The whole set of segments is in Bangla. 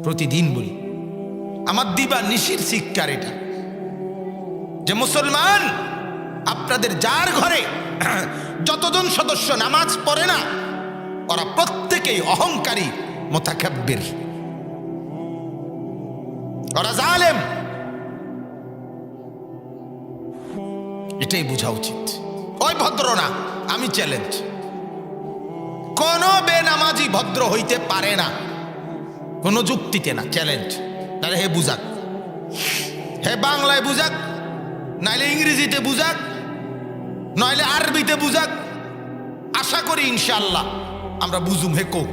প্রতিদিন বলি, আমার দিবা নিশির শিক্ষার এটা, যে মুসলমান আপনাদের যার ঘরে যতজন সদস্য নামাজ পড়ে না, ওরা প্রত্যেকেই অহংকারী, মুতাকাব্বির, ওরা জালেম। এটাই বোঝা উচিত। ওই ভদ্র না, আমি চ্যালেঞ্জ, কোন বেনামাজি ভদ্র হইতে পারে না, কোন যুক্তিতে না, চ্যালেঞ্জ। তাহলে হে বুঝাক, হে বাংলায় বুঝাক, নাইলে ইংরেজিতে বুঝাক, নইলে আরবিতে বুঝাক। আশা করি ইনশাআল্লাহ আমরা বুঝুম হে কোক।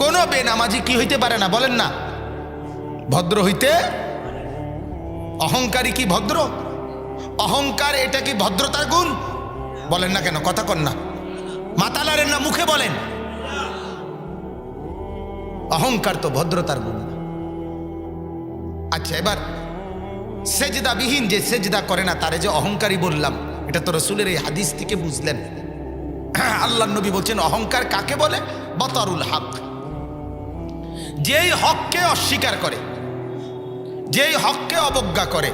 কোন বেনামাজি কি হইতে পারে না বলেন না, ভদ্র হইতে। অহংকারী কি ভদ্র? অহংকার এটা কি ভদ্রতার গুণ? বলেন না কেন, কথা কন না, মাতালারেন না, মুখে বলেন। অহংকার তো ভদ্রতার গুণ না। আচ্ছা, এবার সেজদা বিহীন যে সেজদা করে না তারে যে অহংকারী বললাম, এটা তো রাসূলের এই হাদিস থেকে বুঝলেন। আল্লাহর নবী বলছেন অহংকার কাকে বলে? বাতারুল হক, যেই হককে অস্বীকার করে, যেই হককে অবজ্ঞা করে,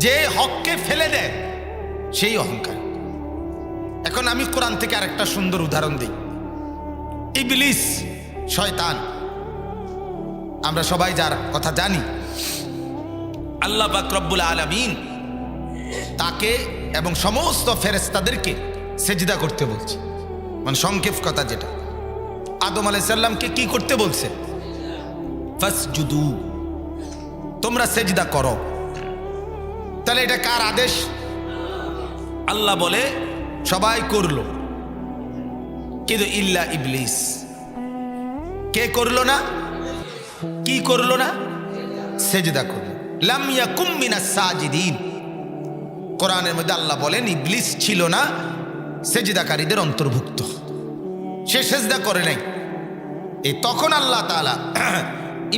যে হককে ফেলে দেয়, সেই অহংকার। এখন আমি কোরআন থেকে আরেকটা সুন্দর উদাহরণ দিই। ইবলিস, শয়তান, আমরা সবাই যার কথা জানি, আল্লাহ পাক রব্বুল আলামিন তাকে এবং সমস্ত ফেরেশতাদেরকে সেজদা করতে বলছে। মানে সংক্ষেপ কথা যেটা, আদম আলাইহিস সালামকে কি করতে বলছে? ফাসজুদু, তোমরা সেজদা করো। তাহলে এটা কার আদেশ? আল্লাহ বলে সবাই করলো, কিন্তু ইল্লা ইবলিস। কে করলো না? কি করলো না? সেজদা করলো। লাম ইয়াকুম মিনাস সাজিদিন। কোরআনের মধ্যে আল্লাহ বলেন ইবলিস ছিল না সেজদাকারীদের অন্তর্ভুক্ত, সে সেজদা করে নাই। এই তখন আল্লাহ তাআলা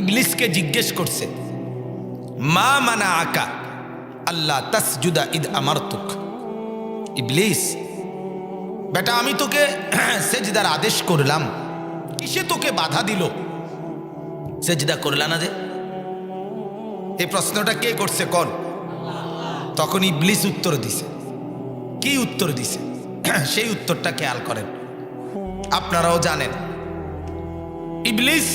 ইবলিসকে জিজ্ঞেস করছে, মা মানা আকা আল্লাহ তাসজুদা ইদ আমারতুক। ইবলিস বেটা, আমি তোকে সেজদার আদেশ করলাম, কিসে তোকে বাধা দিল? সেজদা করলা না যে? এই প্রশ্নটা কে করছে কোন? তখন ইবলিস উত্তর দিছে। কি উত্তর দিছে? সেই উত্তরটা খেয়াল করেন, আপনারাও জানেন। ইবলিস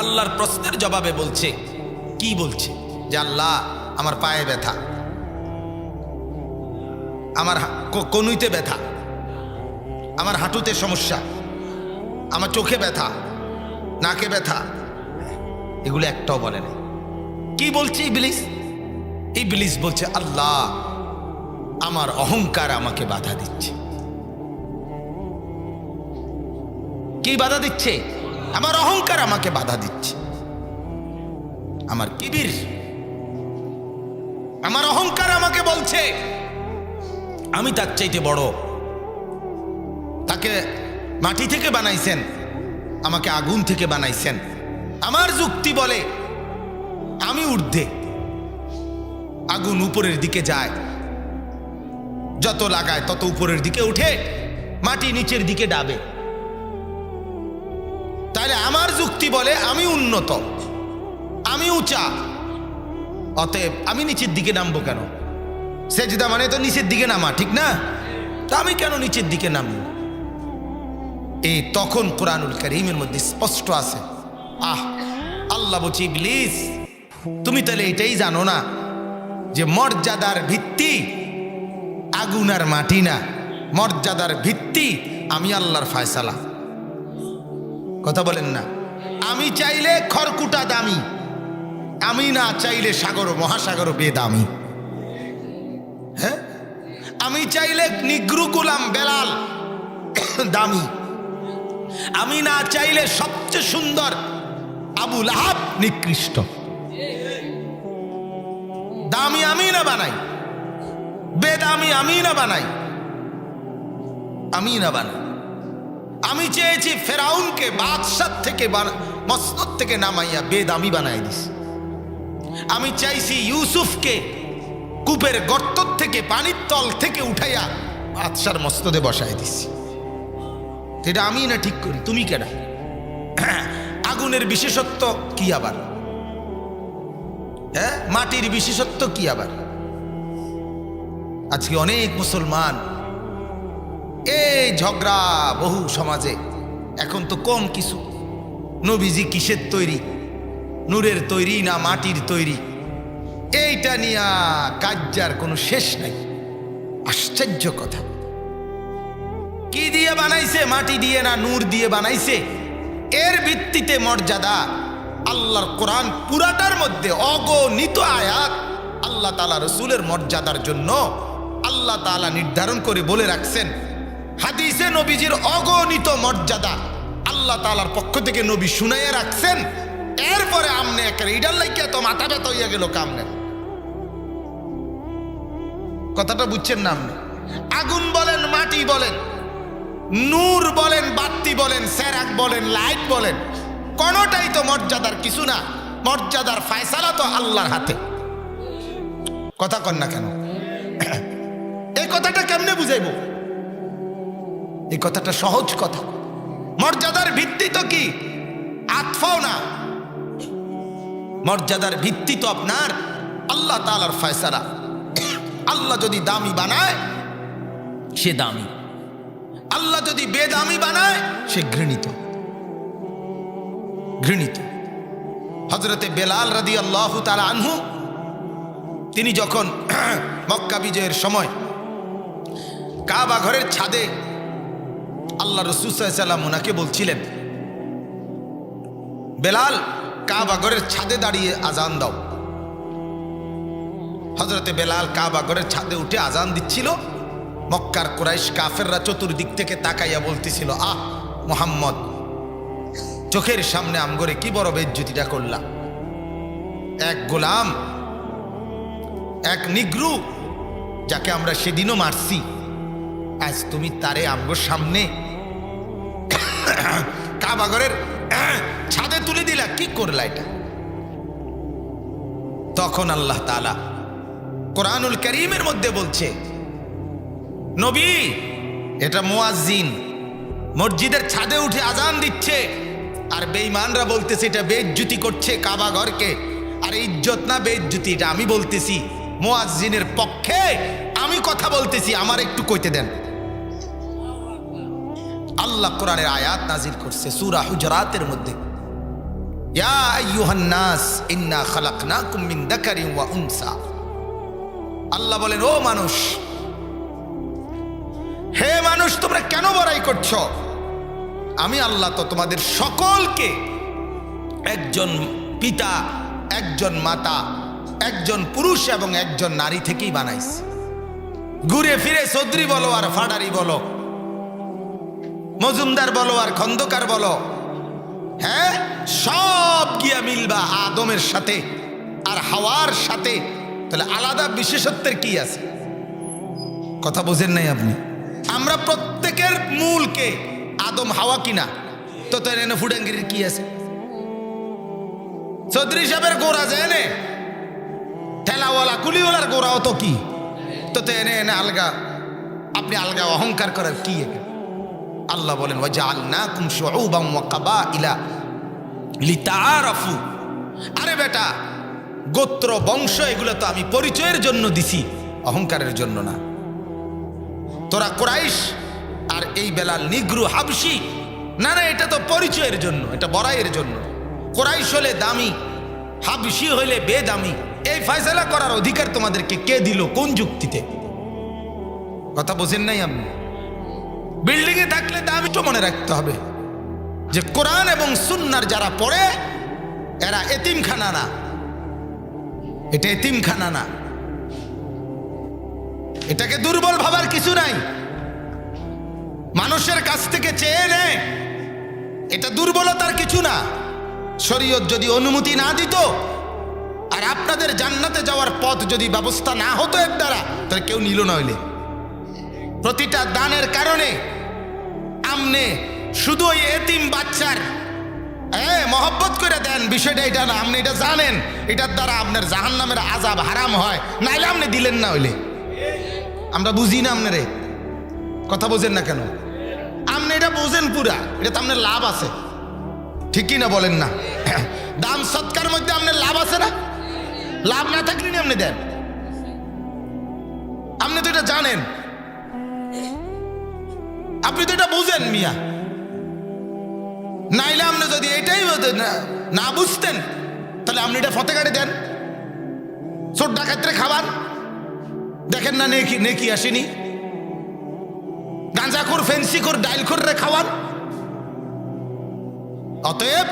আল্লাহর প্রশ্নের জবাবে বলছে, কি বলছে? যে আল্লাহ, আমার পায়ে ব্যথা, আমার কনুইতে ব্যথা, আমার হাঁটুতে সমস্যা, আমার চোখে ব্যথা, নাকে ব্যথা, এগুলো একটাও বলে না। কি বলছে ইবলিস? ইবলিস বলছে আল্লাহ, আমার অহংকার আমাকে বাধা দিচ্ছে। কি বাধা দিচ্ছে? আমার অহংকার আমাকে বাধা দিচ্ছে। আমার কিবির, আমার অহংকার আমাকে বলছে আমি তার চাইতে বড়। তাকে মাটি থেকে বানাইছেন, আমাকে আগুন থেকে বানাইছেন। আমার যুক্তি বলে আমি ঊর্ধ্বে, আগুন উপরের দিকে যায়, যত লাগায় তত উপরের দিকে উঠে, মাটি নিচের দিকে ডাবে। তাহলে আমার যুক্তি বলে আমি উন্নত, আমি উঁচা, অতএব আমি নিচের দিকে নামবো কেন? সেজদা মানে তো নিচের দিকে নামা, ঠিক না? তা আমি কেন নিচের দিকে নামবো? এই তখন কোরআনুল কারীমের মধ্যে স্পষ্ট আছে। আল্লাহ বলছে ইবলিস, তুমি তাহলে এটাই জানো না যে মর্যাদার ভিত্তি আগুন আর মাটি না, মর্যাদার ভিত্তি আমি আল্লাহর ফয়সালা। কথা বলেন না? আমি চাইলে খড়কুটা দামি, আমি না চাইলে সাগর মহাসাগর বেদামি। হ্যাঁ, আমি চাইলে নিগ্রু গোলাম বেলাল দামি, আমি না চাইলে সবচেয়ে সুন্দর আবু লাহাব নিকৃষ্ট। দামি আমি না বানাই, বেদামি আমি না বানাই, আমি না বানাই। আমি চেয়েছি ফেরাউনকে বাদশাহ থেকে মসনদ থেকে নামাইয়া বেদামি বানাই দিস। আমি চাইছি ইউসুফকে কূপের গর্ত থেকে, পানির তল থেকে উঠাইয়া বাদশার মসনদে বসাই দিছি। এটা আমি না ঠিক করি, তুমি কেডা? আগুনের বিশেষত্ব কি আবার? হ্যাঁ, মাটির বিশেষত্ব কি আবার? আজকে অনেক মুসলমান এই ঝগড়া বহু সমাজে। এখন তো কম কিছু, নবীজি কিসের তৈরি, নূরের তৈরি না মাটির তৈরি, এইটা নিয়ে কাজ্জার কোনো শেষ নাই। আশ্চর্য কথা, কি দিয়ে বানাইছে? মাটি দিয়ে না নূর দিয়ে বানাইছে? এর ভিত্তিতে মর্যাদা। আল্লাহর কোরআন পুরাটার মধ্যে অগণিত আয়াত আল্লাহ তাআলা রসুলের মর্যাদার জন্য আল্লাহ তাআলা নির্ধারণ করে বলে রাখছেন। হাদিসে নবীজির অগণিত মর্যাদা আল্লাহ তাআলার পক্ষ থেকে নবী শুনাইয়া রাখছেন। এরপরে আমনে একের ইডার লাইকে তো মাথা ব্যথা হইয়া গেল কামনে। কথাটা বুঝছেন না আপনি? আগুন বলেন, মাটি বলেন, নূর বলেন, বাতি বলেন, সেরাক বলেন, লাইট বলেন, কোনোটাই তো মর্যাদার কিছু না। মর্যাদার ফয়সালা তো আল্লাহর হাতে। কথা কন না কেন? এই কথাটা কেমনে বুঝাইব? এই কথাটা সহজ কথা। মর্যাদার ভিত্তি তো কি আতফাও না, মর্যাদার ভিত্তি তো আপনার আল্লাহ তাআলার ফয়সালা। আল্লাহ যদি দামি বানায় সে দামি, আল্লাহ যদি বেদামি বানায় সে ঘৃণিত। ঘৃণিত। হযরতে বেলাল রাদিয়াল্লাহু তাআলা আনহু তিনি যখন মক্কা বিজয়ের সময় কাবা ঘরের ছাদে আল্লাহ রাসূল সাল্লাল্লাহু আলাইহি ওয়াসাল্লাম ওনাকে বলছিলেন, বেলাল কাবা ঘরের ছাদে দাঁড়িয়ে আজান দাও। হযরতে বেলাল কাবা ঘরের ছাদে উঠে আজান দিচ্ছিল। মক্কার কুরাইশ কাফেররা চতুর্দিক থেকে তাকাইয়া বলতেছিল, আহ মুহাম্মদ, চোখের সামনে আমগরে কি বড় বেইজ্জতিটা করলা। এক গোলাম, এক নিগ্রু, যাকে আমরা সেদিনও মারছি, আজ তুমি তারে আমগোর সামনে কাবা ঘরের ছাদে তুলে দিলা, কি করলা এটা? তখন আল্লাহ তাআলা কোরআনুল কারীমের মধ্যে বলছে, নবী, এটা মুয়াজ্জিন মসজিদের ছাদে উঠে আজান দিচ্ছে, আর বেঈমানরা বলতেছে এটা বেইজ্জতি করছে কাবা ঘরকে। আর ইজ্জত না বেইজ্জতি, এটা আমি বলতেছি, মুয়াজ্জিনের পক্ষে আমি কথা বলতেছি, আমার একটু কইতে দেন। আল্লাহ কোরআনের আয়াত নাজিল করছে সূরা হুজরাতের মধ্যে, ইয়া আইয়ুহান নাস ইন্না খালাকনাকুম মিন যাকারিন ওয়া উনসা। আল্লাহ বলেন, ও মানুষ, হে মানুষ, তোমরা কেন বড়াই করছো? আমি আল্লাহ তো তোমাদের সকলকে একজন পিতা, একজন মাতা, একজন পুরুষ এবং একজন নারী থেকেই বানাইছি। ঘুরে ফিরে চৌধুরী বলো আর ফাডারি বলো, মজুমদার বলো আর খন্দকার বলো, হ্যাঁ, সব গিয়া মিলবা আদমের সাথে আর হাওয়ার সাথে। তাহলে আলাদা বিশেষত্বের কি আছে? কথা বোঝেন নাই আপনি? আমরা প্রত্যেকের মূলকে আদম হাওয়া কিনা, তো এনে ফুডাঙ্গিরির কি আছে? চৌধুরী সাহেবের গোড়া যায় নে, ঠেলাওয়ালা কুলিওয়ালার গোড়াও তো কি, তো এনে এনে আলগা, আপনি আলগা অহংকার করার কি? আল্লাহ বলেন, ওয়াজআলনাকুম শুউবান ওয়া কাবাইলা লিতাআরাফু। আরে বেটা, গোত্র বংশ এগুলো তো আমি পরিচয়ের জন্য দিছি, অহংকারের জন্য না। তোরা কুরাইশ আর এই বেলাল নিগ্রু হাবশি, না না, এটা তো পরিচয়ের জন্য, এটা বড়াইয়ের জন্য। কুরাইশ হলে দামি, হাবশি হইলে বেদামি, এই ফয়সালা করার অধিকার তোমাদেরকে কে দিল? কোন যুক্তিতে? কথা বোঝেন নাই আপনি? বিল্ডিং এ থাকলে দামি তো মনে রাখতে হবে যে কোরআন এবং সুন্নাহর যারা পড়ে এরা এতিমখানা না, এটা এতিমখানা না। এটাকে দুর্বল ভাবার কিছু নাই। মানুষের কাছ থেকে চেয়ে নেয়, এটা দুর্বলতার কিছু না। শরীয়ত যদি অনুমতি না দিত আর আপনাদের জান্নাতে যাওয়ার পথ যদি ব্যবস্থা না হতো এর দ্বারা, তাহলে কেউ নিল না। হইলে প্রতিটা দানের কারণে আমনে শুধু ওই এতিম বাচ্চার মহব্বত করে দেন, বিষয়টা এটা না। আপনি এটা জানেন, এটার দ্বারা আপনার জাহান্নামের আযাব হারাম হয়, নাইলে আপনি দিলেন না। হইলে আমরা বুঝি না আপনারে, কথা বোঝেন না কেন? আপনি এটা বুঝেন দেন পুরা, এটা তো আপনার লাভ আছে, ঠিকই না বলেন না? দান সৎকার মধ্যে আপনার লাভ আছে না? লাভ না থাকলে আপনি দেন, আপনি তো এটা জানেন, আপনি তো এটা বুঝেন মিয়া। নাইলে আপনি যদি এটাই না বুঝতেন তাহলে আপনি এটা ফতে কাটে দেন, ছোট ডাকাতরে খাবার দেখেন না, নেকি নেকি আসেনি? গাঁজাখোর ফেন্সিখোর ডাইলখোররে খাওয়ান। অতএব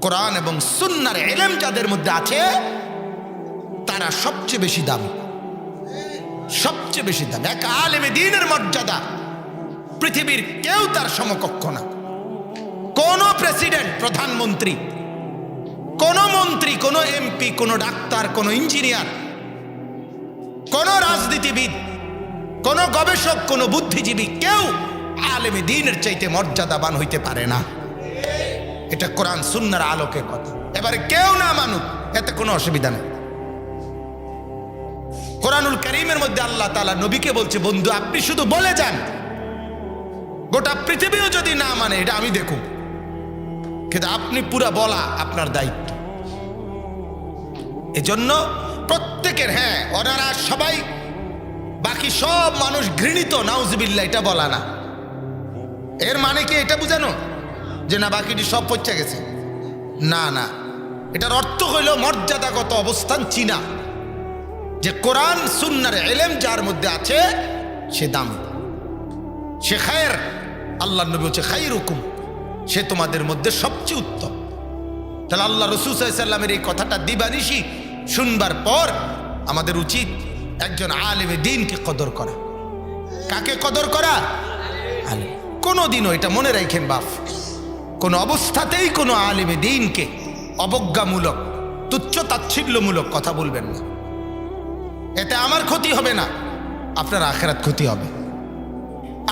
কোরআন এবং সুন্নাহর ইলম যাদের মধ্যে আছে তারা সবচেয়ে বেশি দামি, সবচেয়ে বেশি দামি। এক আলেমে দ্বীনের মর্যাদা পৃথিবীর কেউ তার সমকক্ষ না। কোন প্রেসিডেন্ট, প্রধানমন্ত্রী, কোন মন্ত্রী, কোন এমপি, কোন ডাক্তার, কোন ইঞ্জিনিয়ার, কোন রাজনীতিবিদ, কোন গবেষক, কোন বুদ্ধিজীবী, কেউ আলেমে দ্বীনের চাইতে মর্যাদাবান হইতে পারে না। এটা কোরআন সুন্নাহর আলোকে কথা। এবারে কেউ না মানুক, এতে কোনো অসুবিধা নেই। কোরআনুল কারীমের মধ্যে আল্লাহ তাআলা নবীকে বলছে, বন্ধু আপনি শুধু বলে যান, গোটা পৃথিবীও যদি না মানে এটা আমি দেখুন, কিন্তু আপনি পুরা বলা আপনার দায়িত্ব। এজন্য প্রত্যেকের, হ্যাঁ ওনারা সবাই, বাকি সব মানুষ ঘৃণিত, নাউজুবিল্লাহ, এটা বলা না। এর মানে কি এটা বুঝানো যে না বাকিটি সব পচে গেছে? না না, এটার অর্থ হইল মর্যাদাগত অবস্থান চিনা, যে কোরআন সুন্নাহর ইলম যার মধ্যে আছে সে দামি, সে খায়ের। আল্লাহ নবী বলছে খায়রুকুম, সে তোমাদের মধ্যে সবচেয়ে উত্তম। তাহলে আল্লাহ রাসূল সাল্লাল্লাহু আলাইহি ওয়াসাল্লামের এই কথাটা দিবানিশি শুনবার পর আমাদের উচিত একজন আলেমে দ্বীনকে কদর করা। কাকে কদর করা? আলেম। কোনোদিনও এটা মনে রাখেন বাপ, কোন অবস্থাতেই কোনো আলেমে দ্বীনকে অবজ্ঞামূলক, তুচ্ছ তাচ্ছিল্যমূলক কথা বলবেন না। এতে আমার ক্ষতি হবে না, আপনার আখিরাত ক্ষতি হবে।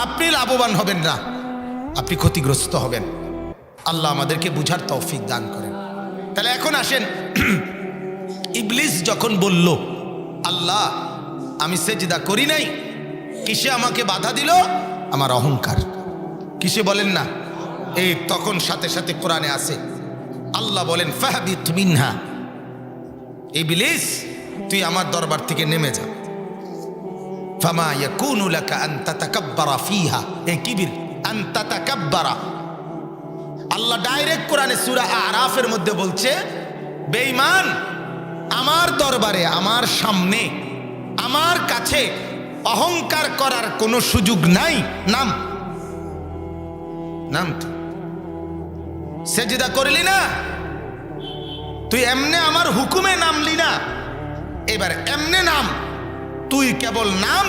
আপনি লাভবান হবেন না, আপনি ক্ষতিগ্রস্ত হবেন। আল্লাহ আমাদেরকে বুঝার তৌফিক দান করেন। তাহলে এখন আসেন, ইবলিস যখন বলল আল্লাহ আমি সেজদা করি নাই, কিসে আমাকে বাধা দিল? আমার অহংকার। কিসে বলেন না? এই তখন সাথে সাথে কোরআনে আছে, আল্লাহ বলেন ফাহবিত মিনহা, ইবলিস তুই আমার দরবার থেকে নেমে যা। ফামা ইয়াকুনু লাকা আন তাতাকাব্বারা ফিহা, এই কিবির, আন তাতাকাব্বারা। আল্লাহ ডাইরেক্ট কোরআনে সূরা আরাফের মধ্যে বলছে, বেঈমান আমার দরবারে, আমার সামনে, আমার কাছে অহংকার করার কোনো সুযোগ নাই। নাম নাম তো সেজদা করলি না, তুই এমনে আমার হুকুমে নামলি না, এবার এমনে নাম, তুই কেবল নাম,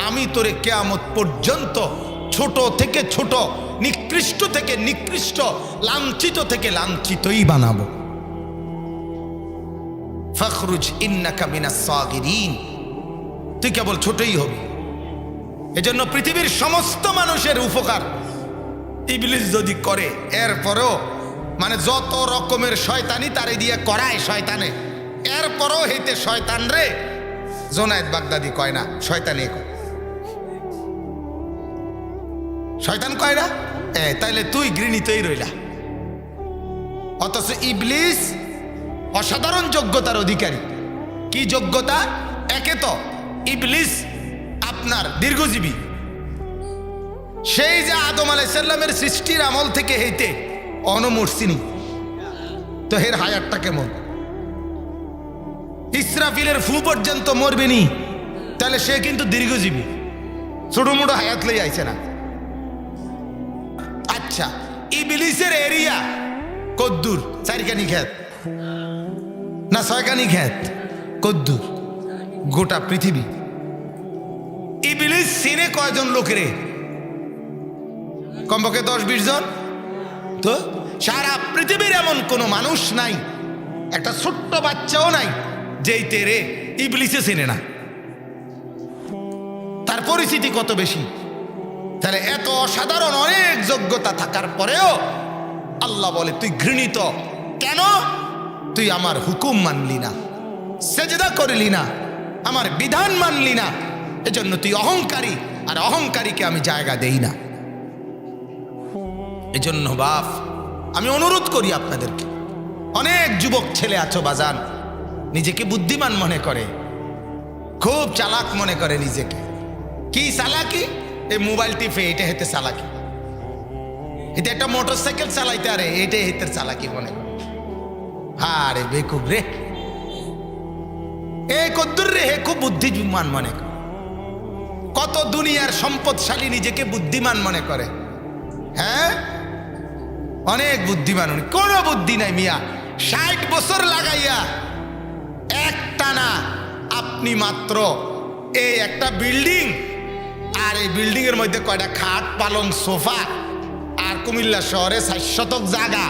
আমি তোরে কিয়ামত পর্যন্ত ছোট থেকে ছোট, নিকৃষ্ট থেকে নিকৃষ্ট, লাঞ্ছিত থেকে লাঞ্ছিতই বানাবো। ফখরুজ ইন্নাকা মিনাস সাগিরিন, তুই কেবল ছোটই হবি। এজন্য পৃথিবীর সমস্ত মানুষের উপকার ইবলিস যদি করে, এরপরও মানে যত রকমের শয়তানি তারে দিয়ে করায় শয়তানে, এরপরও হইতে শয়তান রে জোনায়েদ বাগদাদি কয় না, শয়তানি কয়। শয়তান কয় না, তাইলে তুই ঘৃণিতই রইলা। অথচ ইবলিস অসাধারণ যোগ্যতার অধিকারী। কি যোগ্যতা? একে তো ইবলিস আপনার দীর্ঘজীবী, সেই যে আদম আলাইহিস সালামের সৃষ্টির আমল থেকে হইতে অনমর্সিনী, তো এর হায়াতটা কেমন? ইসরাফিলের ফু পর্যন্ত মরবেনি, তাহলে সে কিন্তু দীর্ঘজীবী, ছোট মোটো হায়াত লই আইছে না। আচ্ছা, ইবলিসের এরিয়া কদ্দুর? 4 কানি খেত না 6 কানি খেত? কদ্দুর? গোটা পৃথিবী। ইবলিস চিনে কয়জন লোকেরে? কমপক্ষে 10-20 জন। তো সারা পৃথিবীর এমন কোনো মানুষ নাই, একটা ছোট্ট বাচ্চাও নাই যেই তেরে ইবলিসে চিনে না। তার পরিচিতি কত বেশি। তাহলে এত অসাধারণ অনেক যোগ্যতা থাকার পরেও আল্লাহ বলে তুই ঘৃণিত কেন? তুই আমার হুকুম মানলি না, সেজদা করলি না, আমার বিধান মানলি না, এজন্য তুই অহংকারী, আর অহংকারীকে আমি জায়গা দেই না। এজন্য বাপ আমি অনুরোধ করি আপনাদেরকে, অনেক যুবক ছেলে আছো বাজান, নিজেকে বুদ্ধিমান মনে করে, খুব চালাক মনে করে নিজেকে। কি চালাকি? এই মোবাইল টিপে, এটা হেতে চালাকি। এটা একটা মোটরসাইকেল চালাইতে, আরে এটাই হেতের চালাকি মনে করে। আরে বেকুব রে, এ কদ্দুর রে, হে খুব বুদ্ধিমান মনে করে। কত দুনিয়ার সম্পদশালী নিজেকে বুদ্ধিমান মনে করে। হ্যাঁ, অনেক বুদ্ধিমান, কোনো বুদ্ধি নাই মিয়া। 60 বছর লাগাইয়া একটানা আপনি মাত্র এই একটা বিল্ডিং, আর এই বিল্ডিং এর মধ্যে কয়টা খাট, পালং, সোফা, আর কুমিল্লা শহরে 60 শতক জায়গা,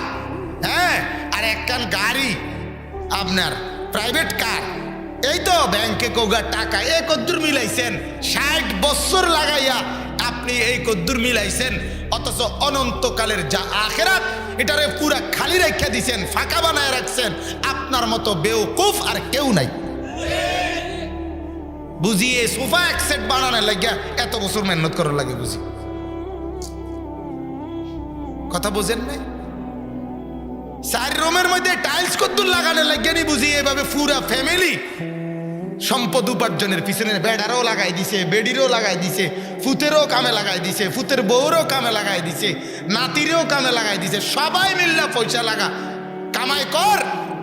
হ্যাঁ, আর একখান গাড়ি, আপনার প্রাইভেট কার, এই তো ব্যাংকে কোগার টাকা, এই কদ্দুর মিলাইছেন। 60 বছর লাগাইয়া আপনি এই কদ্দুর মিলাইছেন, অথচ অনন্তকালের যা আখিরাত, এটারে পুরা খালি রেখে দিছেন, ফাঁকা বানায় রাখছেন। আপনার মতো বেওকুফ আর কেউ নাই। বুঝিয়ে সোফা এক সেট বানানোর লাগিয়া এত বছর মেহনত করার লাগে, বুঝি কথা বোঝেন নাই? 4 রুমের মধ্যে টাইলস কদ্দুর লাগানোর লাগিয়া নি, বুঝি এভাবে পুরা ফ্যামিলি সম্পদ উপার্জনের পিছনে বেডারও লাগাই দিছে, বেডিরও লাগাই দিছে, ফুতেরও কামে লাগাই দিছে, ফুতের বউরও কামে লাগাই দিছে, নাতিরও কামে লাগাই দিছে। সবাই মিল্লা পয়সা লাগা কামাই কর,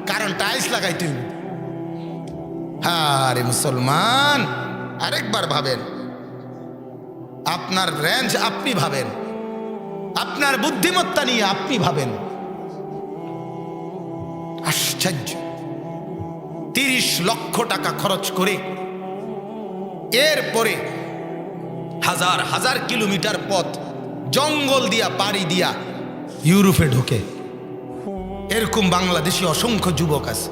কারণ টাইলস লাগাই তুই। আরে মুসলমান, আরেকবার ভাবেন, আপনার রেঞ্জ আপনি ভাবেন, আপনার বুদ্ধিমত্তা নিয়ে আপনি ভাবেন। আশ্চর্য, 30 লক্ষ টাকা খরচ করে এরপরে হাজার হাজার কিলোমিটার পথ জঙ্গল দিয়া পাড়ি দিয়া ইউরোপে ঢোকে। এরকম বাংলাদেশি অসংখ্য যুবক আছে।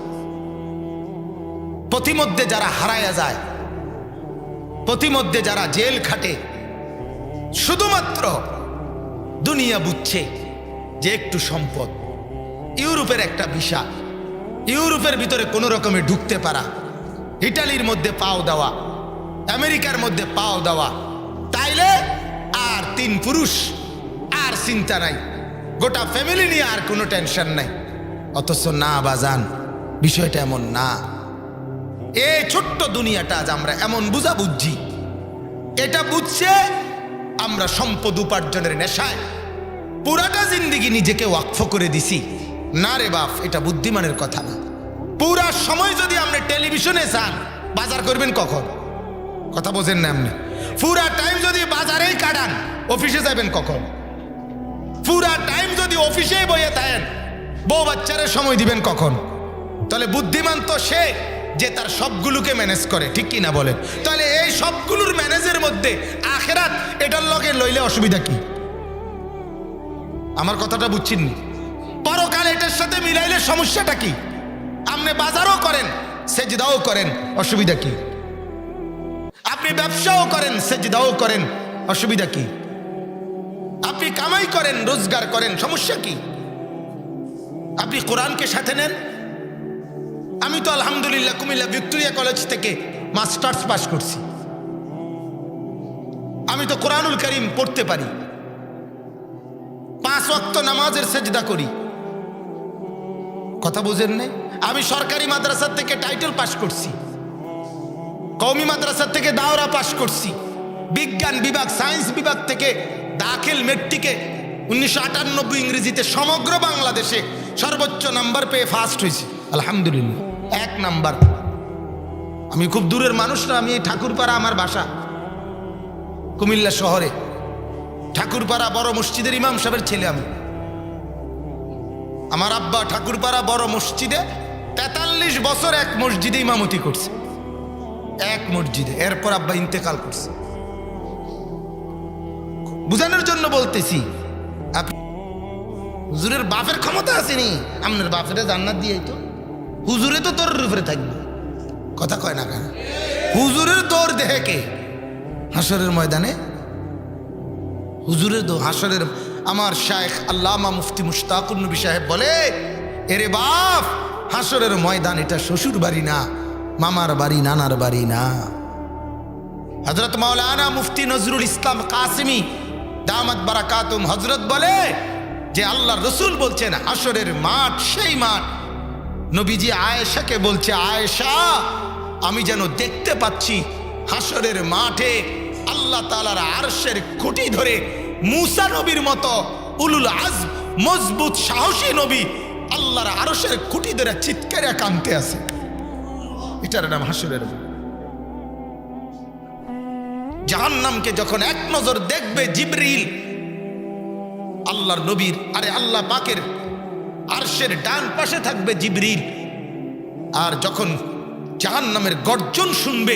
পথিমধ্যে যারা হারায়া যায়, পথিমধ্যে যারা জেল খাটে, শুধুমাত্র দুনিয়া বুঝছে যে একটু সম্পদ, ইউরোপের একটা ভিসা, ইউরোপের ভিতরে কোনো রকমে ঢুকতে পারা, ইটালির মধ্যে পাও দেওয়া, আমেরিকার মধ্যে পাও দেওয়া, তাইলে আর 3 পুরুষ, আর চিন্তা নাই, গোটা ফ্যামিলি নিয়ে আর কোনো টেনশন নাই। অথচ না বাজান, বিষয়টা এমন না। এই ছোট্ট দুনিয়াটা আজ আমরা এমন বুঝা বুঝছি, এটা বুঝছে আমরা সম্পদ উপার্জনের নেশায় পুরাটা জিন্দিগি নিজেকে ওয়াকফ করে দিছি। না রে বাপ, এটা বুদ্ধিমানের কথা না। পুরা সময় যদি আপনি টেলিভিশনে চান, বাজার করবেন কখন? কথা বোঝেন না আপনি? পুরা টাইম যদি বাজারেই কাটান, অফিসে যাবেন কখন? পুরা টাইম যদি অফিসেই বইয়ে থাকেন, বউ বাচ্চারে সময় দিবেন কখন? তাহলে বুদ্ধিমান তো সে যে তার সবগুলোকে ম্যানেজ করে, ঠিক কি না বলেন? তাহলে এই সবগুলোর ম্যানেজের মধ্যে আখিরাত এটার লগে লইলে অসুবিধা কি? আমার কথাটা বুঝছেন? পরকাল এটার সাথে মিলাইলে সমস্যাটা কি? আপনি বাজারও করেন, সেজদাও করেন, অসুবিধা কি? আপনি ব্যবসাও করেন, সেজদাও করেন, অসুবিধা কি? আপনি কামাই করেন, রোজগার করেন, সমস্যা কি? আপনি কোরআনকে সাথে নেন। আমি তো আলহামদুলিল্লাহ কুমিল্লা ভিক্টোরিয়া কলেজ থেকে মাস্টার্স পাস করছি। আমি তো কোরআনুল কারীম পড়তে পারি, 5 ওয়াক্ত নামাজের সেজদা করি। কথা বুঝেন নাই? আমি সরকারি মাদ্রাসা থেকে টাইটেল পাস করছি, কওমি মাদ্রাসা থেকে দাওরা পাস করছি, বিজ্ঞান বিভাগ, সায়েন্স বিভাগ থেকে দাখিল মেট্রিকে 1998 ইংরেজিতে সমগ্র বাংলাদেশে সর্বোচ্চ নাম্বার পেয়ে ফার্স্ট হয়েছি, আলহামদুলিল্লাহ, 1 নাম্বার। আমি খুব দূরের মানুষ না, আমি ঠাকুরপাড়া আমার বাসা, কুমিল্লা শহরে ঠাকুরপাড়া বড় মসজিদের ইমাম সাহেবের ছেলে আমি। আমার আব্বা ঠাকুরপাড়া বড় মসজিদে 43 বছর এক মসজিদে ইমামতি করছে, এক মসজিদে। এরপর আব্বা ইন্তেকাল করছে। বুঝানোর জন্য বলতেছি, হুজুরের বাপের ক্ষমতা আসেনি, আপনার বাপের জান্নাত দিয়ে তো হুজুরে তো তোর উপরে থাকবে। কথা কয় না কেন? হুজুরের দৌড় দেখে কে হাসরের ময়দানে? হুজুরের হাসরের আমার শায়েখ আল্লামা মুফতি মুশতাকুর নবী সাহেব বলে, এরে বাপ, হাসরের ময়দান এটা শ্বশুর বাড়ি না, মামার বাড়ি, নানার বাড়ি না। হযরত মাওলানা মুফতি নজরুল ইসলাম কাসিমি দামাত বারাকাতুম হযরত বলে, যে আল্লাহর রসুল বলছেন হাসরের মাঠ সেই মাঠ। নবীজি আয়েশাকে বলছে, আয়েশা আমি যেন দেখতে পাচ্ছি হাসরের মাঠে আল্লাহ তাআলার আরশের খুঁটি ধরে মূসা নবীর মতো উলুল আজম মজবুত সাহসী নবী আল্লাহর আরশের খুঁটি ধরে চিৎকারে কাঁদতে আছে। এটার নাম হাসরের মাঠ। জাহান্নামকে যখন এক নজর দেখবে জিবরিল, আল্লাহর নবীর আল্লাহ পাকের আরশের ডান পাশে থাকবে জিবরিল, আর যখন জাহান্নামের গর্জন শুনবে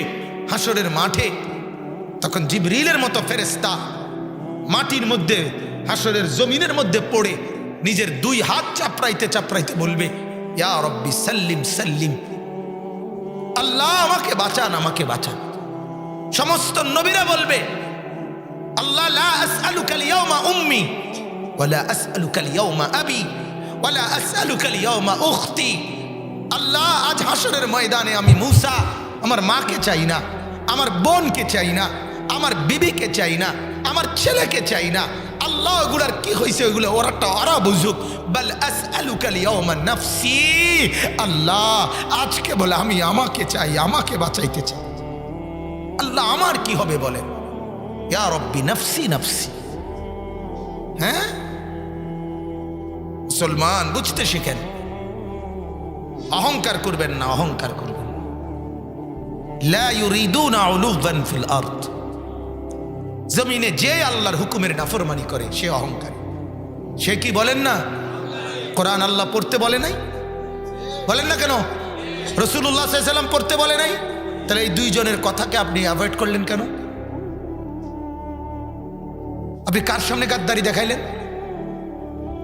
হাসরের মাঠে, তখন জিবরিলের মতো ফেরেশতা মাটির মধ্যে হাসরের জমিনের মধ্যে পড়ে নিজের দুই হাত চাপড়াইতে চাপড়াইতে বলবে, ইয়া রব্বি সাল্লিম সাল্লিম, আল্লাহ আমাকে বাঁচান, আমাকে বাঁচান। সমস্ত নবীরা বলবে, আল্লাহ লা আসআলুকা আল-ইয়াওমা উম্মি ওয়ালা আসআলুকা আল-ইয়াওমা আবি ওয়ালা আসআলুকা আল-ইয়াওমা উখতি। আল্লাহ আজ হাসরের ময়দানে আমি মূসা আমার মাকে চাই না, আমার বোনকে চাই না, আমার বিবিকে চাই না, আমার ছেলেকে চাই না। আল্লাহ ওগুলার কি হয়েছে ওইগুলো ওরা বুঝুক। বাল আসআলুকা আল-ইয়াওমা নাফসি, আল্লাহ আজকে বলে আমি আমাকে চাই, আমাকে বাঁচাইতে চাই। আল্লাহ আমার কি হবে বলেন? ইয়া রব্বি নফসি নফসি। হ্যাঁ মুসলমান বুঝতে শিখেন, অহংকার করবেন না, অহংকার করবেন। লা ইউরিদুনা উলুওয়ান ফিল আরদ, জমিনে যে আল্লাহর হুকুমের নাফরমানি করে সে অহংকারী। সে কি বলেন না? কোরআন আল্লাহ পড়তে বলে নাই? বলেন না কেন? রাসূলুল্লাহ সাল্লাল্লাহু আলাইহি ওয়াসাল্লাম পড়তে বলে নাই? তাহলে এই দুইজনের কথাকে আপনি অ্যাভয়েড করলেন কেন? আপনি কার সামনে গাদ্দারি দেখাইলেন?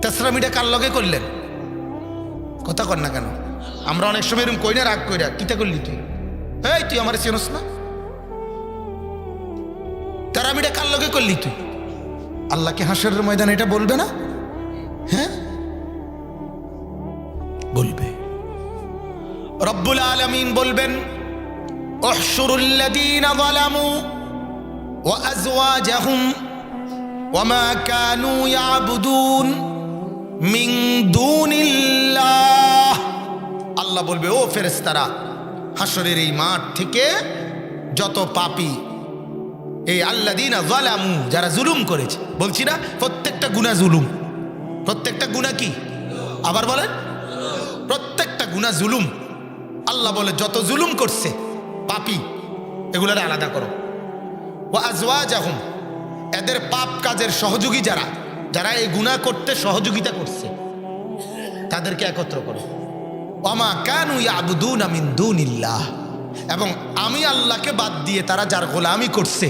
তেসরামিটা কার লগে করলেন? কথা কর না কেন? আমরা অনেক সময় এরকম কই না, রাগ কইরা কিতা করলি তুই, এই তুই আমার চেনস না? তেরামিটা কার লগে করলি তুই? আল্লাহকে হাসরের ময়দানে এটা বলবে না? হ্যাঁ বলবে। রব্বুল আলামিন বলবেন, উহশুরুল্লাযীনা যালামু ওয়া আযওয়াজাহুম ওয়া মা কানু ইয়াবুদুন মিন দুনিল্লাহ। আল্লাহ বলবে, ও ফেরেশতারা, হাসরের এই মাঠ থেকে যত পাপী, এই আল্লাযীনা যালামু যারা জুলুম করেছে, বলছি না প্রত্যেকটা গুনাহ জুলুম, প্রত্যেকটা গুনাহ কি? আবার বলেন, প্রত্যেকটা গুনাহ জুলুম। আল্লাহ বলে যত জুলুম করছে পাপী এগুলোর আলাদা করো। ওয়া আযওয়াজাহুম, এদের পাপ কাজের সহযোগী যারা যারা এই গুনাহ করতে সহযোগিতা করছে তাদেরকে একত্র করো। ওয়া মা কানু ইয়াবুদুনা মিন দুনিল্লাহ, এবং আমি আল্লাহকে বাদ দিয়ে তারা যার গোলামি করছে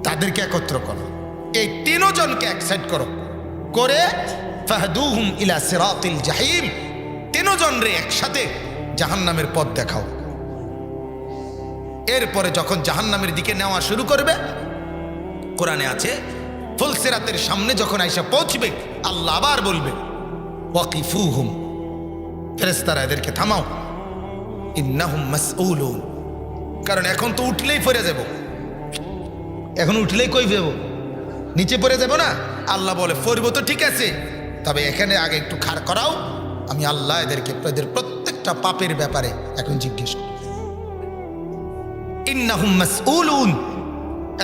তাদেরকে একত্র করো। এই তিনজনকে একসাইড করো, করে ফাহদুহুম ইলা সিরাতিল জাহিম, তিনজন রে একসাথে জাহান্নামের পথ দেখাও। এরপরে যখন জাহান্নামের দিকে নেওয়া শুরু করবে, কোরআনে আছে ফুলসিরাতের সামনে যখন আইসা পৌঁছবে আল্লাহ আবার বলবে, ওয়াকিফুহুম, ফেরেশতারা এদেরকে থামাও, ইন্নাহুম মাসউলুন, কারণ এখন তো উঠলেই পড়ে যাব, এখন উঠলেই কই যাব, নিচে পড়ে যাব না। আল্লাহ বলে ফরব তো ঠিক আছে, তবে এখানে আগে একটু খাড় করাও, আমি আল্লাহ এদেরকে এদের প্রত্যেকটা পাপের ব্যাপারে এখন জিজ্ঞেস করি। ইন্নাহুম মাসউলুন,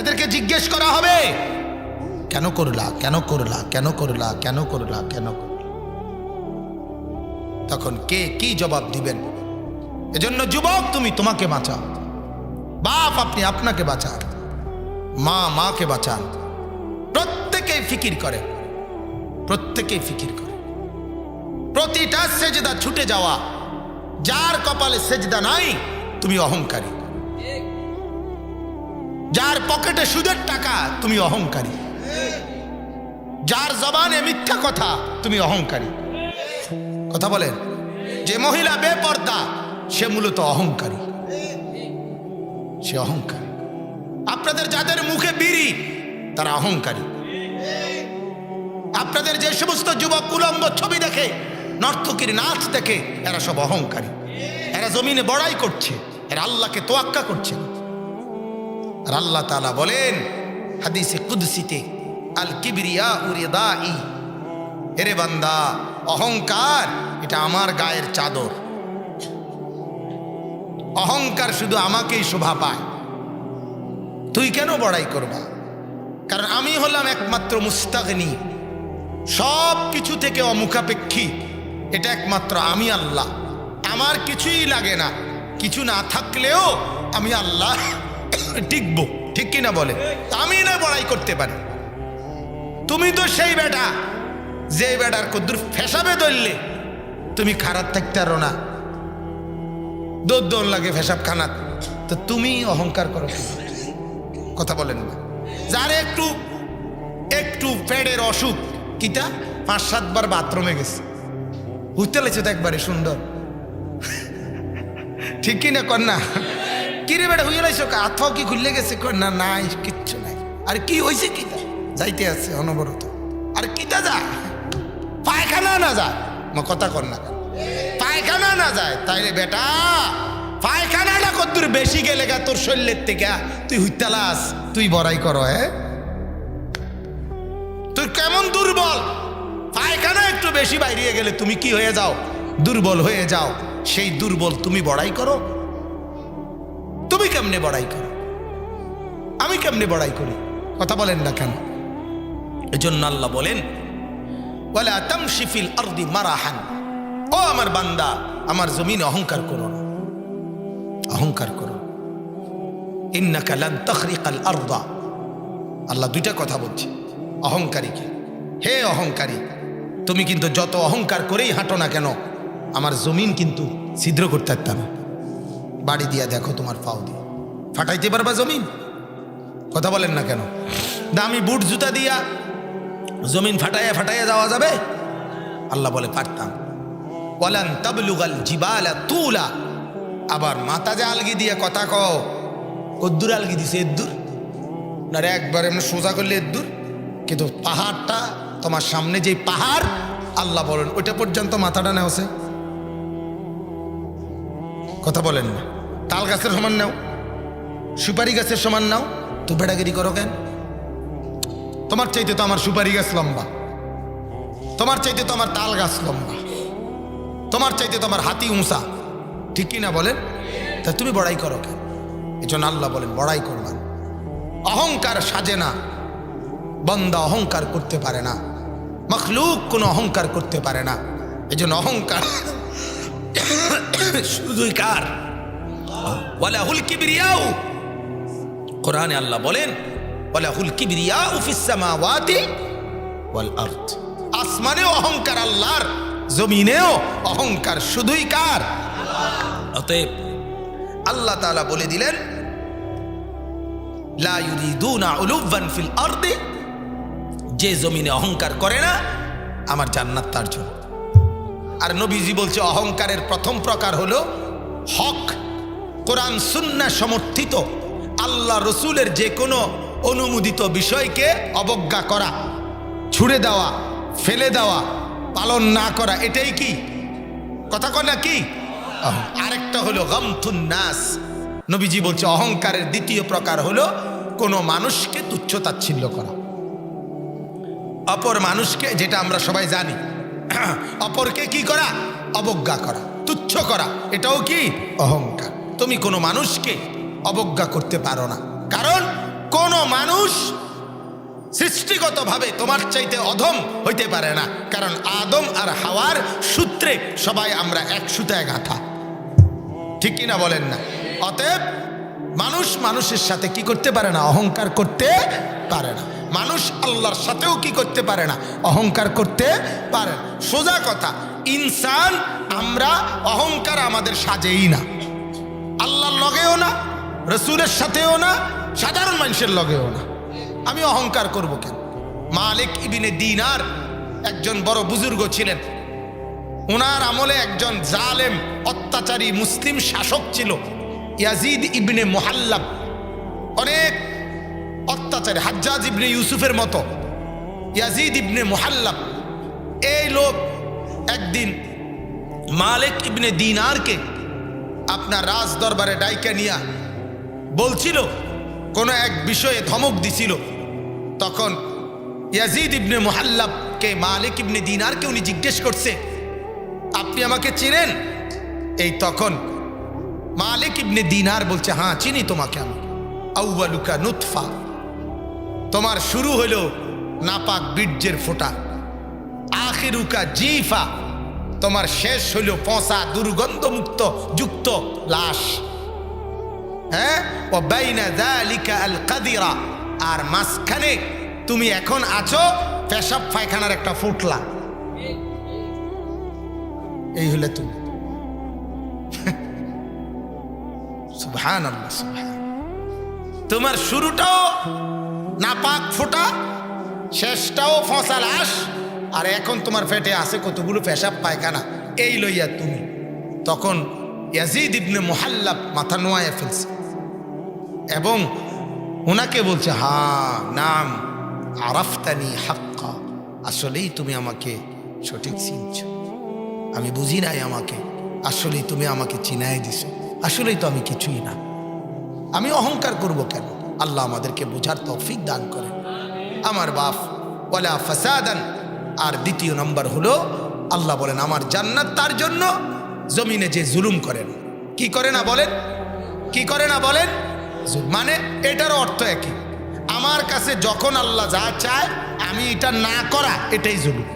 এদেরকে জিজ্ঞেস করা হবে, কেন করলা, কেন করলা, কেন করলা, কেন করলা, কেন করলা। তখন কে কি জবাব দিবেন? এজন্য যুবক তুমি তোমাকে বাঁচাও, বাপ আপনি আপনাকে বাঁচান, মা মাকে বাঁচান। প্রত্যেকেই ফিকির করে, প্রত্যেকেই ফিকির করে। প্রতিটা সেজদা ছুটে যাওয়া, যার কপালে সেজদা নাই তুমি অহংকারী, যার পকেটে সুদের টাকা তুমি অহংকারী, যার জবানে মিথ্যা কথা তুমি অহংকারী। কথা বলেন, যে মহিলা বেপর্দা সে মূলত অহংকারী, সে অহংকারী। আপনাদের যাদের মুখে বিড়ি তারা অহংকারী। আপনাদের যে সমস্ত যুবক উলঙ্গ ছবি দেখে, নর্তকীর নাচ দেখে, এরা সব অহংকারী। এরা জমিনে বড়াই করছে, এরা আল্লাহকে তোয়াক্কা করছে। আর আল্লাহ তাআলা বলেন হাদিসে কুদসিতে, আল কিবরিয়া রিদাই হেরে বান্দা, অহংকার এটা আমার গায়ের চাদর। অহংকার শুধু আমাকেই শোভা পায়। তুই কেন বড়াই করবা? কারণ আমি হলাম একমাত্র মুস্তাগনি, সব কিছু থেকে অমুখাপেক্ষী। এটা একমাত্র আমি আল্লাহ। আমার কিছুই লাগে না, কিছু না থাকলেও আমি আল্লাহ টিকবো, ঠিক কিনা বলে? আমি না বড়াই করতে পারি। তুমি তো সেই বেটা যে বেটার কদ্দুর ফেসাবে ধরলে তুমি খারাপ থাকতে পারো না, দোন লাগে ফেসাব খানাত। তো তুমি অহংকার করো, কথা বলেন না? যার একটু একটু পেটের অসুখ, কিতা 5-7 বার বাথরুমে গেছে, বুঝতে লাগছে তো একবারে সুন্দর, ঠিক কিনা কন্যা? কিরে বেটা হইয়া লাইছো, আত্মাও কি খুললে গেছে? কন্যা নাই, কিচ্ছু নাই। আর কি হয়েছে? কিতা যাইতে আছে অনবরত। আর কিতা যা পায়খানা না যায়, কথা কর না, পায়খানা না যায়। তাইলে বেটা পায়খানাটা কদ্দুর বেশি গেলে গা তোর শরীরের থেকে তুই হুইতালাস, তুই বড়াই করো। হ্যাঁ, তুই কেমন দুর্বল! পায়খানা একটু বেশি বাইরে গেলে তুমি কি হয়ে যাও? দুর্বল হয়ে যাও। সেই দুর্বল তুমি বড়াই করো? তুমি কেমনে বড়াই করো? আমি কেমনে বড়াই করি? কথা বলেন না কেন? এজন্য আল্লাহ বলেন, ওয়ালা তামশি ফিল আরদি মারাহান, ও আমার বান্দা, আমার জমিনে অহংকার করো না, অহংকার করো। ইন্নাকা লান তাখরিকাল আরদা। আল্লাহ দুইটা কথা বলছে অহংকারীকে। হে অহংকারী, তুমি কিন্তু যত অহংকার করেই হাঁটো না কেন, আমার জমিন কিন্তু ছিদ্র করতে পারতাম না। বাড়ি দিয়া দেখো, তোমার পাও দিয়ে ফাটাইতে পারবা জমিন? কথা বলেন না কেন? দামি বুট জুতা দিয়া জমিন ফাটাইয়া ফাটাইয়া যাওয়া যাবে? আল্লাহ বলে পারতাম। ওয়ালান তাবলুগাল জিবালা তুলা। আবার মাথা যে আলগি দিয়ে কথা কও, কদ্দুর আলগি দিছে? এদ্দুর না রে, একবার এমনি সোজা করলে এদ্দুর। কিন্তু পাহাড়টা তোমার সামনে, যে পাহাড় আল্লাহ বলেন ওইটা পর্যন্ত মাথাটা নেওছে। কথা বলেন না? তাল গাছের সমান নাও, সুপারি গাছের সমান নাও, তো বেড়াগিরি করো কেন? তোমার চাইতে তো আমার সুপারি গাছ লম্বা, তোমার চাইতে তো আমার তাল গাছ লম্বা, তোমার চাইতে তো আমার হাতি উঁচা, ঠিক কি না বলেন? তা তুমি বড়াই করো কেন? এই জন্য আল্লাহ বলেন বড়াই করবেন। অহংকার সাজে না, বান্দা অহংকার করতে পারে না, মখলুক কোনো অহংকার করতে পারে না। এই জন্য অহংকার শুধুই কার? ওয়ালাহুল কিবরিয়াউ। কোরআনে আল্লাহ বলেন ওয়ালাহুল কিবরিয়াউ ফিস সামাওয়াতি ওয়াল আরদ। আসমানেও অহংকার আল্লাহর, জমিনেও অহংকার শুধুই কার? অতএব আল্লাহ তাআলা বলে দিলেন লা ইউরিদুনা উলুওয়ান ফিল আরদি। যে জমিনে অহংকার করে না, আমার জান্নাত তার জন্য। আর নবীজি বলছে অহংকারের প্রথম প্রকার হলো হক, কোরআন সুন্নাহ সমর্থিত আল্লাহ রসুলের যে কোনো অনুমোদিত বিষয়কে অবজ্ঞা করা, ছুড়ে দেওয়া, ফেলে দেওয়া, পালন না করা। এটাই কি? কথা কয় না কি? আরেকটা হলো গামতুন নাস। নবীজি বলছে অহংকারের দ্বিতীয় প্রকার হলো কোনো মানুষকে তুচ্ছ তাচ্ছিল্য করা, অপর মানুষকে, যেটা আমরা সবাই জানি, অপরকে কি করা? অবজ্ঞা করা, তুচ্ছ করা। এটাও কি? অহংকার। তুমি কোনো মানুষকে অবজ্ঞা করতে পারো না, কারণ কোনো মানুষ সৃষ্টিগতভাবে তোমার চাইতে অধম হইতে পারে না, কারণ আদম আর হাওয়ার সূত্রে সবাই আমরা এক সুতায় গাঁথা, ঠিক কিনা বলেন না? অতএব মানুষ মানুষের সাথে কি করতে পারে না? অহংকার করতে পারে না। মানুষ আল্লাহর সাথেও কি করতে পারে না? অহংকার করতে পারে না। সোজা কথা, ইনসান আমরা, অহংকার আমাদের সাজেই না, আল্লাহর লগেও না, রসুলের সাথেও না, সাধারণ মানুষের লগেও না। আমি অহংকার করব কেন? মালিক ইবনে দিনার একজন বড় বুজুর্গ ছিলেন। ওনার আমলে একজন জালেম অত্যাচারী মুসলিম শাসক ছিল, ইয়াজিদ ইবনে মুহাল্লাব। অনেক অত্যাচারী, হাজ্জাজ ইবনে ইউসুফের মতো ইয়াজিদ ইবনে মুহাল্লাব। এই লোক একদিন মালিক ইবনে দিনারকে আপনার রাজ দরবারে ডাইকা নিয়া বলছিল, কোনো এক বিষয়ে ধমক দিছিল। তখন ইয়াজিদ ইবনে মুহাল্লাবকে মালিক ইবনে দিনারকে উনি জিজ্ঞেস করছে, আপনি আমাকে চিনেন? এই তখন মালিক ইবনে দিনার বলছে, হ্যাঁ চিনি তোমাকে আমি। আউয়ালুকা নুতফা, তোমার শুরু হলো নাপাক বীর্যের ফোঁটা। আখিরুকা জিফা, তোমার শেষ হইল পচা দুর্গন্ধমুক্ত যুক্ত লাশ। হ্যাঁ, ও বাইনা যালিকা আল কাদিরা, আর মাঝখানে তুমি এখন আছো পেশাব পায়খানার একটা ফুটলা। এই হলে তুমি। সুবহানাল্লাহ, সুবহান। তোমার শুরুটাও নাপাক ফোঁটা, শেষটাও ফসা লাশ, আর এখন তোমার পেটে আছে কতগুলো পেশাব পায়খানা। এই লইয়া তুমি। তখন ইয়াজিদ ইবনে মুহাল্লাব মাথা নোয়ায় ফেলছে এবং ওনাকে বলছে, হ্যাঁ নাম আরাফতানি হাক্কা, আসলেই তুমি আমাকে সঠিক চিনছ। আমি বুঝি নাই আমাকে, আসলেই তুমি আমাকে চিনাই দিছো। আসলেই তো আমি কিছুই না, আমি অহংকার করব কেন? আল্লাহ আমাদেরকে বোঝার তৌফিক দান করেন। আমার বাপ ওয়ালা ফাসাদান। আর দ্বিতীয় নম্বর হলো, আল্লাহ বলেন আমার জান্নাত তার জন্য জমিনে যে জুলুম করেন। কি করে না বলেন? কি করে না বলেন? মানে এটার অর্থ একই। আমার কাছে যখন আল্লাহ যা চায় আমি এটা না করা, এটাই জুলুম।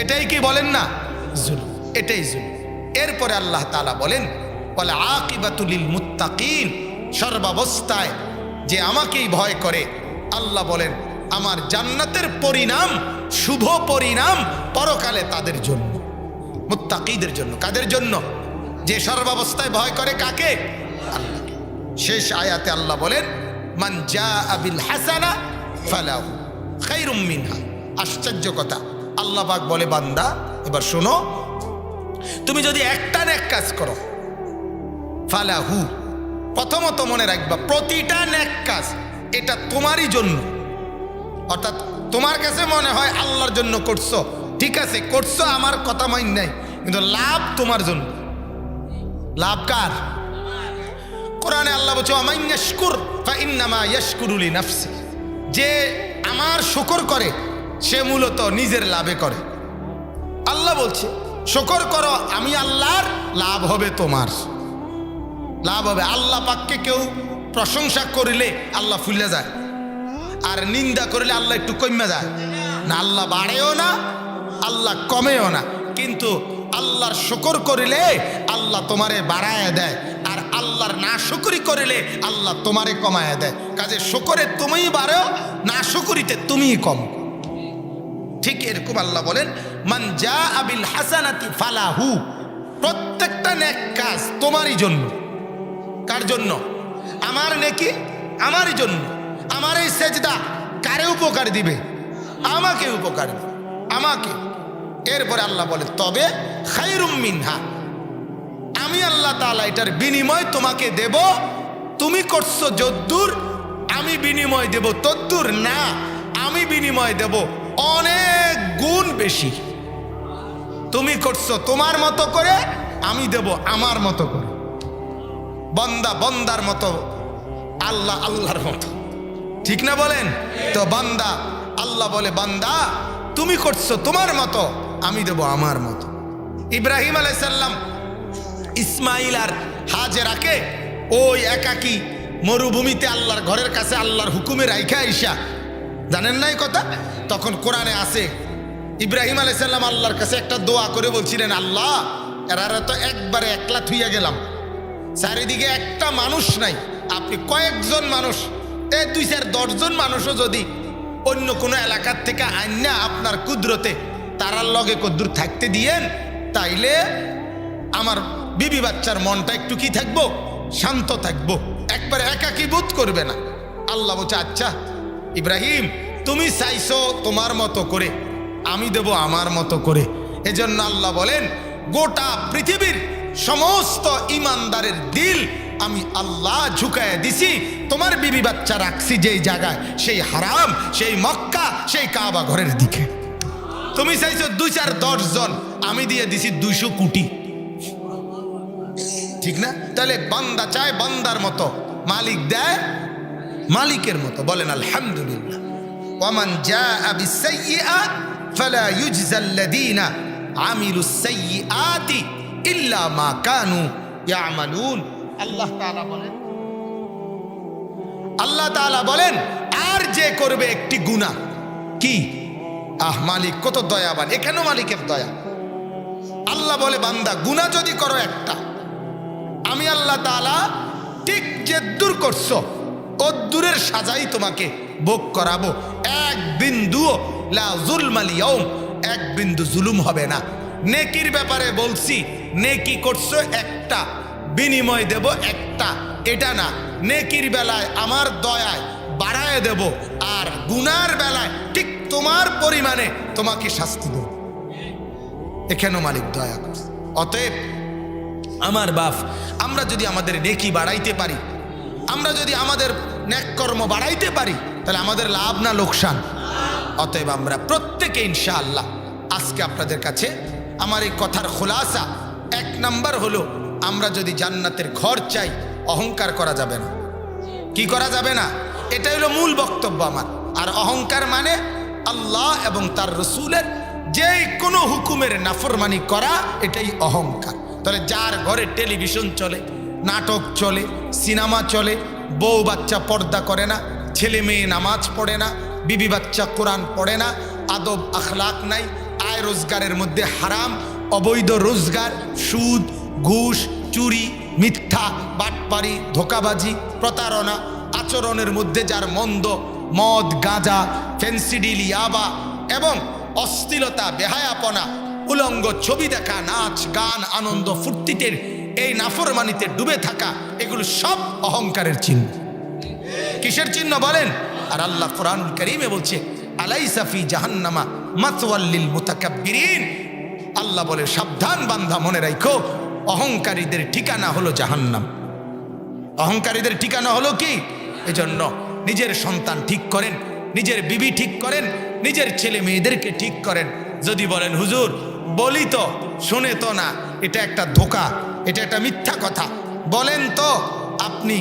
এটাই কি বলেন না? জুলুম, এটাই জুলুম। এরপরে আল্লাহ তাআলা বলেন, ওয়াল আকিবাতুল লিল মুত্তাকিন, সর্বাবস্থায় যে আমাকেই ভয় করে, আল্লাহ বলেন আমার জান্নাতের পরিণাম, শুভ পরিণাম পরকালে তাদের জন্য, মুত্তাকিদের জন্য। কাদের জন্য? যে সর্বাবস্থায় ভয় করে কাকে? আল্লাহকে। শেষ আয়াতে আল্লাহ বলেন, মান জাআ বিল হাসানা ফালাহু খায়রুম মিনহা। আশ্চর্য কথা, আল্লাহ পাক বলে, বান্দা এবার শোনো, তুমি যদি একটা নেক কাজ করো, ফালাহু, প্রথমত মনে রাখবা প্রতিটা নেক কাজ এটা তোমারই জন্য। অর্থাৎ তোমার কাছে মনে হয় আল্লাহর জন্য করছো, ঠিক আছে করছো, আমার কথা মাইন নাই, কিন্তু লাভ তোমার জন্য। লাভ কার? কোরআনে আল্লাহ বলছে, ওয়ামান ইয়াশকুর ফাইন্নামা ইয়াশকুরু লিনাফসি, যে আমার শুকর করে সে মূলত নিজের লাভে করে। আল্লাহ বলছে শুকর করো, আমি আল্লাহর, লাভ হবে তোমার, লাভ হবে। আল্লাহ পাককে কেউ প্রশংসা করিলে আল্লাহ ফুলে যায়, আর নিন্দা করলে আল্লাহ একটু কমে যায় না। আল্লাহ বাড়েও না, আল্লাহ কমেও না, কিন্তু আল্লাহর শুকর করিলে আল্লাহ তোমারে বাড়ায় দেয়, আর আল্লাহর নাশুকরি করিলে আল্লাহ তোমারে কমায় দেয়। কাজে শুকরে তুমিই বাড়ো, নাশুকরিতে তুমিই কম। ঠিক এরকম আল্লাহ বলেন, মান জাআ বিল হাসানাতি ফালাহু, প্রত্যেকটা নেক কাজ তোমারই জন্য। কার জন্য? আমার নেকি আমারই জন্য। আমার এই সেজদা কারে উপকার দিবে? আমাকে উপকার দিবে, আমাকে। এরপরে আল্লাহ বলে, তবে খায়রুম মিনহা, আমি আল্লাহ তাআলা এটার বিনিময় তোমাকে দেব। তুমি করছো যদ্দূর, আমি বিনিময় দেব তদ্দূর না, আমি বিনিময় দেব অনেক গুণ বেশি। তুমি করছো তোমার মতো করে, আমি দেব আমার মতো করে। বান্দা বান্দার মতো, আল্লাহ আল্লাহর মতো, ঠিক না বলেন? তো বান্দা, আল্লাহ বলে, বান্দা তুমি করছো তোমার মতো, আমি দেব আমার মতো। ইব্রাহিম আলাইহিস সালাম ইসমাইল আর হাজেরাকে ওই একাকী মরুভূমিতে আল্লাহর ঘরের কাছে আল্লাহর হুকুমে রাইখা আইসা, জানেন না এই কথা? তখন কোরআনে আছে, ইব্রাহিম আলাইহিস সালাম আল্লাহর কাছে একটা দোয়া করে বলছিলেন, আল্লাহ এরা তো একবারে একলা থুইয়া গেলাম, চারিদিকে একটা মানুষ নাই, আপনি কয়েকজন মানুষ, এই 2-4-10 জন মানুষও যদি অন্য কোনো এলাকার থেকে আইনা আপনার কুদরতে তারার লগে কদ্দুর থাকতে দিয়েন, তাইলে আমার বিবি বাচ্চার মনটা একটু কি থাকবো? শান্ত থাকবো, একবার একাকী বোধ করবে না। আল্লাহ বলছে, আচ্ছা ইব্রাহিম তুমি চাইছো তোমার মতো করে, আমি দেব আমার মতো করে। এজন্য আল্লাহ বলেন, গোটা পৃথিবীর সমস্ত ইমানদারের দিল আমি আল্লাহ ঝুঁকায় দিছি, তোমার বিবি বাচ্চা রাখছি যেই জায়গায়, সেই হারাম, সেই মক্কা, সেই কাবা ঘরের দিকে। তুমি চাইছো 2-4-10 জন, আমি দিয়ে দিছি 200 কোটি, ঠিক না? তাহলে বান্দা চায় বান্দার মতো, মালিক দেয় মালিকের মতো। বলেন আলহামদুলিল্লাহ। ওয়ামান জাআ বিসাইয়্যিআ ফালা ইউজজাল্লাযীনা আমিলুস সাইয়্যিআতি ইল্লা মা কানু ইয়ামালুন। আল্লাহ তাআলা বলেন আর যে করবে একটি গুনাহ, কি মালিক কত দয়াবান, এখানেও মালিকের দয়া। আল্লাহ বলে বান্দা গুনাহ যদি করো একটা, আমি আল্লাহ তাআলা ঠিক যে দূর করছো ও দূরের সাজাই তোমাকে ভোগ করাবো। এক বিন্দুও লা যুলমাল ইয়াউম, এক বিন্দু জুলুম হবে না। নেকির ব্যাপারে বলছি, নেকি করছো একটা, বিনিময় দেব একটা, এটা না। নেকির বেলায় আমার দয়ায় বাড়ায় দেব, আর গুনার বেলায় ঠিক তোমার পরিমাণে তোমাকে শাস্তি দেব। এখানেও মালিক দয়া করছে। অতএব আমার বাপ, আমরা যদি আমাদের নেকি বাড়াইতে পারি, আমরা যদি আমাদের নেক কর্ম বাড়াইতে পারি, তাহলে আমাদের লাভ না লোকসান? অতএব আমরা প্রত্যেকে ইনশাআল্লাহ আজকে আপনাদের কাছে আমার এই কথার খোলাসা, এক নাম্বার হলো, আমরা যদি জান্নাতের ঘর চাই, অহংকার করা যাবে না। কি করা যাবে না? এটা হলো মূল বক্তব্য আমার। আর অহংকার মানে আল্লাহ এবং তার রসুলের যে কোনো হুকুমের নাফরমানি করা, এটাই অহংকার। তাহলে যার ঘরে টেলিভিশন চলে, নাটক চলে, সিনেমা চলে, বউ বাচ্চা পর্দা করে না, ছেলে মেয়ে নামাজ পড়ে না, বিবি বাচ্চা কোরআন পড়ে না, আদব আখলাক নাই, আয় রোজগারের মধ্যে হারাম, অবৈধ রোজগার, সুদ, ঘুষ, চুরি, মিথ্যা, বাটপারি, ধোকাবাজি, প্রতারণা, আচরণের মধ্যে যার মন্দ, মদ, গাঁজা, ফেন্সিডিল, ইয়াবা এবং অশ্লীলতা, বেহায়াপনা, উলঙ্গ ছবি দেখা, নাচ গান, আনন্দ ফুর্তিতে এই নাফরমানিতে ডুবে থাকা, এগুলো সব অহংকারের চিহ্ন। কিসের চিহ্ন বলেন? আর আল্লাহ কোরআনুল কারীমে বলছে, আলাইসা ফি জাহান্নামা মাতওয়াল লিল মুতাকাব্বিরিন। আল্লাহ বলে, সাবধান বান্দা, মনে রাখো, অহংকারীদের ঠিকানা হলো জাহান্নাম। অহংকারীদের ঠিকানা হলো কি? এজন্য নিজের সন্তান ঠিক করেন, নিজের বিবি ঠিক করেন, নিজের ছেলে মেয়েদেরকে ঠিক করেন। যদি বলেন হুজুর বলি তো, শুনে তো না, এটা একটা ধোঁকা, এটা একটা মিথ্যা কথা বলেন তো আপনি,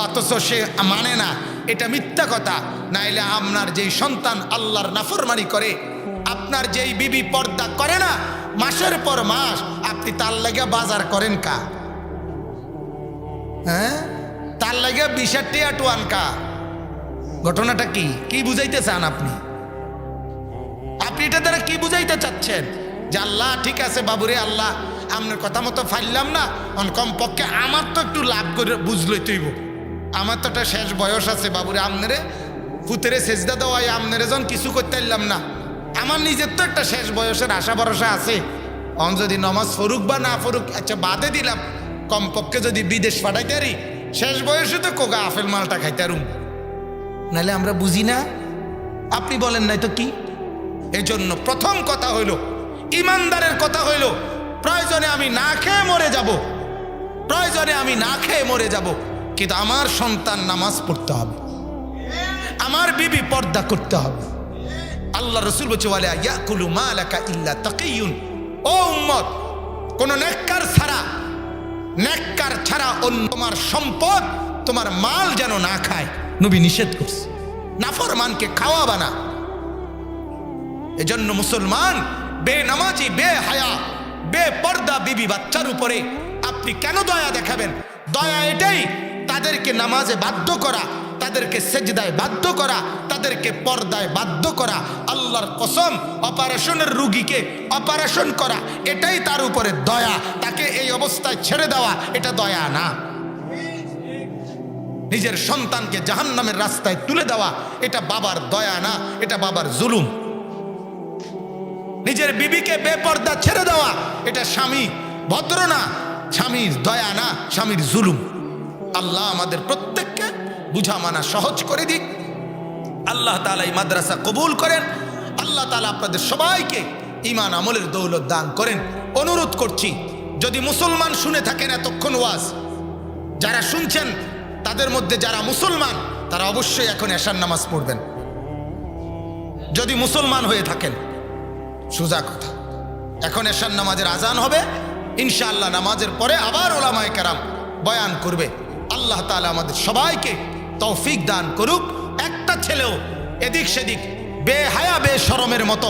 অথচ সে মানে না, এটা মিথ্যা কথা। নাইলে আপনার যেই সন্তান আল্লাহর নাফরমানি করে, আপনার যেই বিবি পর্দা করে না, মাসের পর মাস আপনি তার লাগে বাজার করেন কা? হ্যাঁ, তার লাগে 20 টিয়া টুয়ান কা? ঘটনাটা কি? কি বুঝাইতে চান আপনি? আপনি এটা দ্বারা কি বুঝাইতে চাচ্ছেন? যে আল্লাহ ঠিক আছে বাবুরে, আল্লাহ আপনার কথা মতো ফাইলাম না, কমপক্ষে আমার তো একটু লাভ করে বুঝলই তুইব, আমার তো একটা শেষ বয়স আছে বাবুরে, আপনারে ফুতেরে সেজদা দেওয়াই আপনারে যখন কিছু করতে পারলাম না, আমার নিজের তো একটা শেষ বয়সের আশা ভরসা আছে। অন যদি নমাজ ফরুক বা না ফরুক, আচ্ছা বাদে দিলাম, কমপক্ষে যদি বিদেশ পাঠাইতে পারি, শেষ বয়সে তো কোগা আপেল মালটা খাইতে পারুম। নাহলে আমরা বুঝি না, আপনি বলেন নাই তো কি? এই জন্য প্রথম কথা হইল, ইমানদারের কথা হইল, প্রয়োজনে আমি না খেয়ে মরে যাব, প্রয়োজনে আমি না খেয়ে মরে যাব, কিন্তু আমার সন্তান নামাজ পড়তে হবে, আমার বিবি পর্দা করতে হবে। আল্লাহ রসুল বলছে, ওয়ালা ইয়াকুলু মালাকা ইল্লা তাকিয়ুন। ও উম্মত, কোন নেককার ছাড়া অন্য তোমার সম্পদ, তোমার মাল যেন না খায়, নবী নিষেধ করছে। নাফরমানকে খাওয়াবা না। এজন্য মুসলমান বেনামাজি, বেহায়া, বেপর্দা বিবি বাচ্চার উপরে আপনি কেন দয়া দেখাবেন? দয়া এটাই, তাদেরকে নামাজে বাধ্য করা, তাদেরকে সেজদায় বাধ্য করা, তাদেরকে পর্দায় বাধ্য করা। আল্লাহর কসম, অপারেশনের রুগীকে অপারেশন করা, এটাই তার উপরে দয়া। তাকে এই অবস্থায় ছেড়ে দেওয়া, এটা দয়া না। নিজের সন্তানকে জাহান্নামের রাস্তায় তুলে দেওয়া, এটা বাবার দয়া না, এটা বাবার জুলুম। নিজের বিবিকে বেপর্দা ছেড়ে দেওয়া, এটা স্বামী ভদ্র না, স্বামীর দয়া না, স্বামীর জুলুম। আল্লাহ আমাদের প্রত্যেককে বুঝা মানা সহজ করে দিক। আল্লাহ তাআলা এই মাদ্রাসা কবুল করেন। আল্লাহ তাআলা আপনাদের সবাইকে ঈমান আমলের দৌলত দান করেন। অনুরোধ করছি, যদি মুসলমান শুনে থাকেন এতক্ষণ ওয়াজ, যারা শুনছেন তাদের মধ্যে যারা মুসলমান, তারা অবশ্যই এখন এশার নামাজ পড়বেন। যদি মুসলমান হয়ে থাকেন, সোজা কথা, এখন এশার নামাজের আজান হবে, ইনশাআল্লাহ নামাজের পরে আবার ওলামায়ে কেরাম বয়ান করবে। আল্লাহ তাআলা আমাদের সবাইকে তৌফিক দান করুক। একটা ছেলেও এদিক সেদিক বেহায়া বেশরমের মতো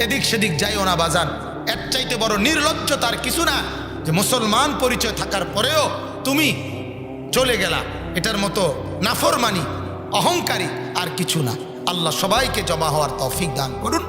এদিক সেদিক যাইও না বাজান। এর চাইতে বড় নির্লজ্জতার কিছু না যে মুসলমান পরিচয় থাকার পরেও তুমি চলে গেলা। এটার মতো নাফরমানি, অহংকারী আর কিছু না। আল্লাহ সবাইকে জমা হওয়ার তৌফিক দান করুন।